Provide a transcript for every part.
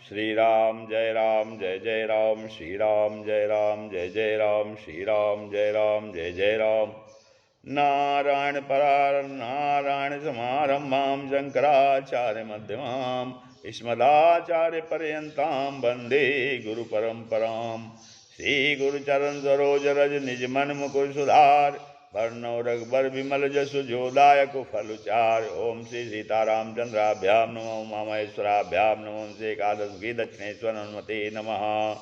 श्री राम जय जय राम, श्री राम जय जय राम, श्री राम जय जय राम। नारायण परार नारायण समारंभां शंकराचार्य मध्यमाम् अस्मदाचार्य पर्यन्तां वन्दे गुरु परंपरां। श्री गुरुचरण सरोज रज निज मन मुकुर सुधार, वर्णो रघुबर विमल जसु जोदायक फलुचार। ओम श्री सीतारामचंद्राभ्याम नमो, उमामहेश्वराभ्याम नमो, श्री एकादश की दक्षिणेश्वर हनुमते नमः।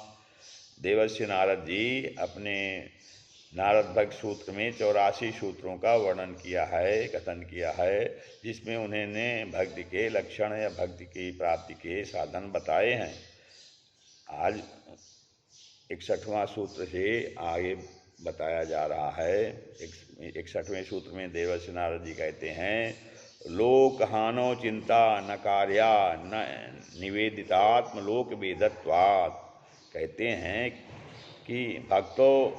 देवर्षि नारद जी अपने नारद भक्त सूत्र में 84 सूत्रों का वर्णन किया है, कथन किया है, जिसमें उन्होंने भक्ति के लक्षण या भक्ति की प्राप्ति के साधन बताए हैं। आज 61वां सूत्र से आगे बताया जा रहा है। 61वें सूत्र में देवर्षि नारद जी कहते हैं, लोक हानो चिंता न कार्या न निवेदितात्म लोक वेदत्वात्। कहते हैं कि भक्तों,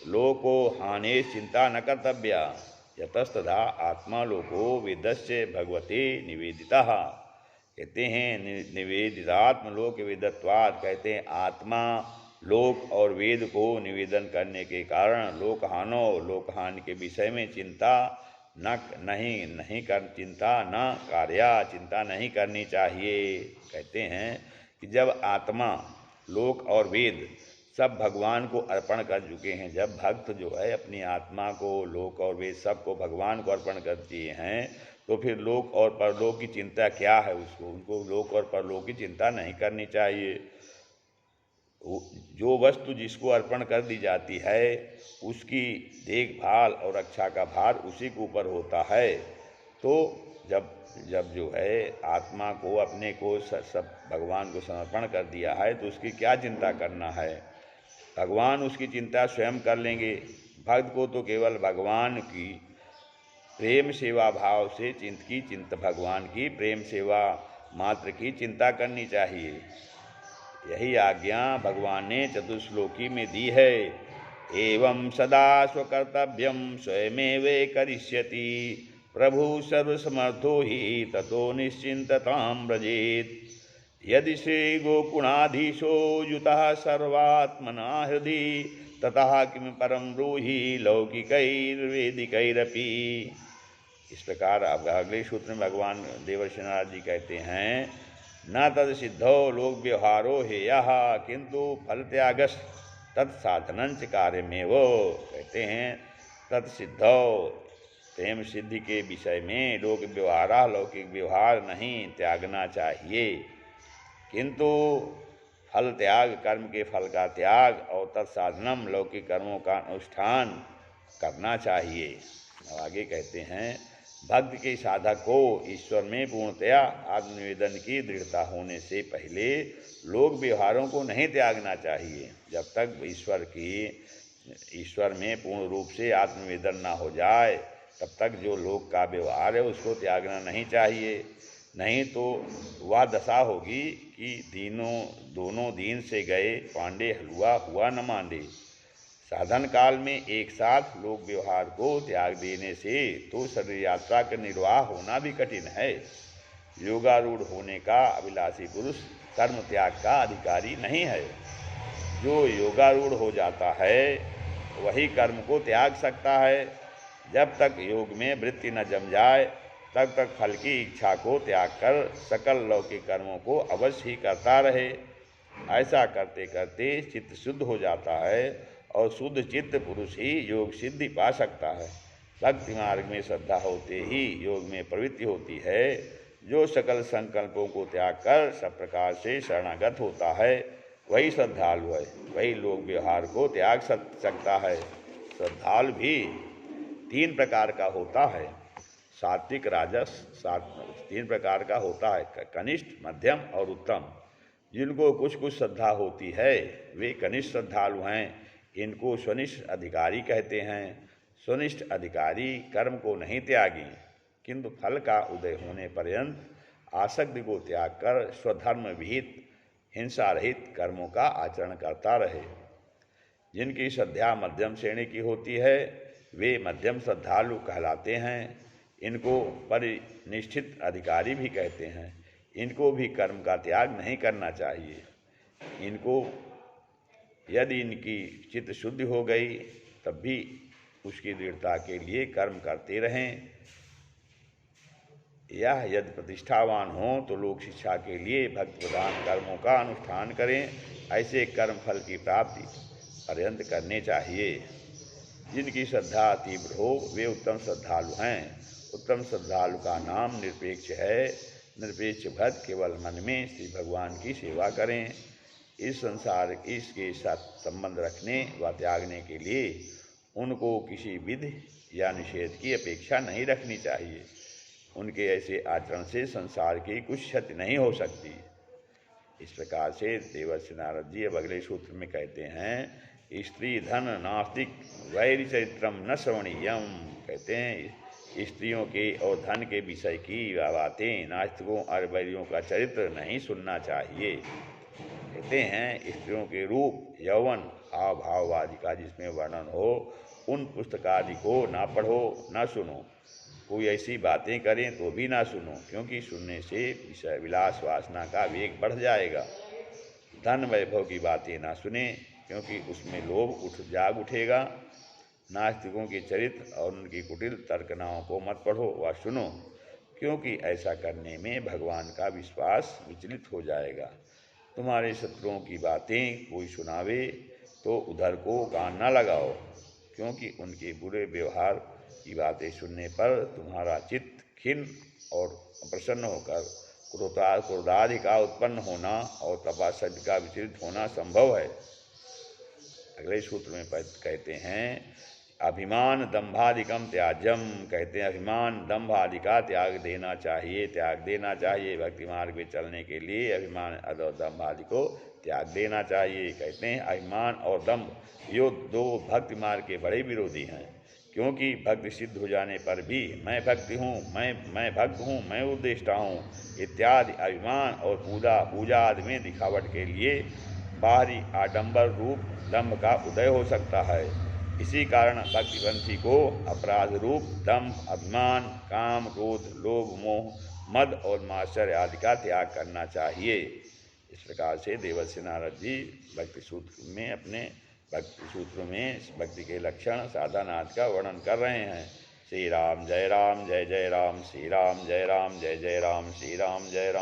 लोको हाने चिंता न कर्तव्या यतस्तदा आत्मा लोको वेदस्य भगवते निवेदितः। कहते हैं निवेदितात्म लोक वेदत्वात्। कहते हैं आत्मा लोक और वेद को निवेदन करने के कारण लोकहानि के विषय में चिंता न कार्या चिंता नहीं करनी चाहिए। कहते हैं कि जब आत्मा लोक और वेद सब भगवान को अर्पण कर चुके हैं, जब भक्त जो है अपनी आत्मा को लोक और वेद सबको भगवान को अर्पण कर दिए हैं, तो फिर लोक और परलोक की चिंता क्या है उनको लोक और परलोक की चिंता नहीं करनी चाहिए। जो वस्तु जिसको अर्पण कर दी जाती है उसकी देखभाल और रक्षा का भार उसी के ऊपर होता है। तो जब जो है आत्मा को अपने को सब भगवान को समर्पण कर दिया है तो उसकी क्या चिंता करना है, भगवान उसकी चिंता स्वयं कर लेंगे। भक्त को तो केवल भगवान की प्रेम सेवा भाव से भगवान की प्रेम सेवा मात्र की चिंता करनी चाहिए। यही आज्ञा भगवान ने चतुश्लोकी में दी है। एवं सदा स्वकर्तव्यम स्वयमेव करिष्यति प्रभु सर्वसमर्थो ही ततो निश्चिंततां व्रजेत्। यदि श्री गोकुणाधीशो युतः सर्वात्मना हृदि ततः किम परम ब्रूहि लौकिकैर्वेदिकैरपि। इस प्रकार अब अगले सूत्र में भगवान देवर्षि नारद जी कहते हैं, न तद सिद्धो लोक व्यवहारो हेयः किंतु फल त्यागस तत्साधनंच कार्यमेव। कहते हैं तत्सिद्धो प्रेम सिद्धि के विषय में लोक व्यवहार लौकिक व्यवहार नहीं त्यागना चाहिए, किंतु फल त्याग कर्म के फल का त्याग और तत्साधनम लौकिक कर्मों का अनुष्ठान करना चाहिए। आगे कहते हैं, भक्ति के साधक को ईश्वर में पूर्णतया आत्मनिवेदन की दृढ़ता होने से पहले लोक व्यवहारों को नहीं त्यागना चाहिए। जब तक ईश्वर में पूर्ण रूप से आत्मनिवेदन ना हो जाए तब तक जो लोक का व्यवहार है उसको त्यागना नहीं चाहिए। नहीं तो वह दशा होगी कि दोनों दीन से गए पांडे हलवा हुआ न मांडे। साधन काल में एक साथ लोक व्यवहार को त्याग देने से तो शरीर यात्रा का निर्वाह होना भी कठिन है। योगारूढ़ होने का अभिलाषी पुरुष कर्म त्याग का अधिकारी नहीं है। जो योगारूढ़ हो जाता है वही कर्म को त्याग सकता है। जब तक योग में वृत्ति न जम जाए तब तक फल की इच्छा को त्याग कर सकल लौकिक कर्मों को अवश्य ही करता रहे। ऐसा करते करते चित्त शुद्ध हो जाता है और शुद्ध चित्त पुरुष ही योग सिद्धि पा सकता है। भक्ति मार्ग में श्रद्धा होते ही योग में प्रवृत्ति होती है। जो सकल संकल्पों को त्याग कर सब प्रकार से शरणागत होता है वही श्रद्धालु है, वही लोक व्यवहार को त्याग सकता है। श्रद्धालु भी 3 प्रकार का होता है, सात्विक राजस 3 प्रकार का होता है, कनिष्ठ मध्यम और उत्तम। जिनको कुछ श्रद्धा होती है वे कनिष्ठ श्रद्धालु हैं। इनको स्वनिष्ठ अधिकारी कहते हैं। स्वनिष्ठ अधिकारी कर्म को नहीं त्यागी किंतु फल का उदय होने पर्यंत आसक्ति को त्याग कर स्वधर्म विहित हिंसा रहित कर्मों का आचरण करता रहे। जिनकी श्रद्धा मध्यम श्रेणी की होती है वे मध्यम श्रद्धालु कहलाते हैं। इनको परिनिष्ठित अधिकारी भी कहते हैं। इनको भी कर्म का त्याग नहीं करना चाहिए। इनको यदि इनकी चित्त शुद्ध हो गई तब भी उसकी दृढ़ता के लिए कर्म करते रहें। यह यदि प्रतिष्ठावान हो तो लोक शिक्षा के लिए भक्ति प्रदान कर्मों का अनुष्ठान करें। ऐसे कर्म फल की प्राप्ति पर्यंत करने चाहिए। जिनकी श्रद्धा तीव्र हो वे उत्तम श्रद्धालु हैं। उत्तम श्रद्धालु का नाम निरपेक्ष है। निरपेक्ष भक्त केवल मन में श्री भगवान की सेवा करें। इस संसार इसके साथ संबंध रखने व त्यागने के लिए उनको किसी विधि या निषेध की अपेक्षा नहीं रखनी चाहिए। उनके ऐसे आचरण से संसार की कुछ क्षति नहीं हो सकती। इस प्रकार से देवर्षि नारद जी अब अगले सूत्र में कहते हैं, स्त्री धन नास्तिक वैर चरित्रम न श्रवणीयम। कहते हैं स्त्रियों के और धन के विषय की बातें नास्तिकों और वैरियों का चरित्र नहीं सुनना चाहिए। कहते हैं स्त्रियों के रूप यौवन हाव भाव आदि का जिसमें वर्णन हो उन पुस्तकादि को ना पढ़ो ना सुनो। कोई ऐसी बातें करें तो भी ना सुनो, क्योंकि सुनने से विषय विलास वासना का वेग बढ़ जाएगा। धन वैभव की बातें ना सुने, क्योंकि उसमें लोभ जाग उठेगा। नास्तिकों के चरित्र और उनकी कुटिल तर्कनाओं को मत पढ़ो व सुनो, क्योंकि ऐसा करने में भगवान का विश्वास विचलित हो जाएगा। तुम्हारे शत्रुओं की बातें कोई सुनावे तो उधर को कान न लगाओ, क्योंकि उनके बुरे व्यवहार की बातें सुनने पर तुम्हारा चित्त खिन्न और प्रसन्न होकर क्रोधादि का उत्पन्न होना और तपाशक्ति का विचलित होना संभव है। अगले सूत्र में कहते हैं, अभिमान दंभादिकम त्याज्यम। कहते हैं अभिमान दंभ आदि का त्याग देना चाहिए। भक्ति मार्ग में चलने के लिए अभिमान और दंभ आदि को त्याग देना चाहिए। कहते हैं अभिमान और दंभ ये दो भक्ति मार्ग के बड़े विरोधी हैं, क्योंकि भक्ति सिद्ध हो जाने पर भी मैं भक्ति हूँ, मैं भक्त हूँ, मैं उद्देष्टा हूँ इत्यादि अभिमान और पूजा आदि में दिखावट के लिए बाहरी आडंबर रूप दंभ का उदय हो सकता है। इसी कारण भक्तिपंथी को अपराध रूप दंभ, अभिमान, काम, क्रोध, लोभ, मोह, मद और मात्सर्य आदि का त्याग करना चाहिए। इस प्रकार से देवर्षि नारद जी भक्ति सूत्र में अपने भक्ति सूत्र में भक्ति के लक्षण साधन आदि का वर्णन कर रहे हैं। श्री राम जय राम जय जय राम, श्री राम जय राम जय जय राम, श्री राम जय राम।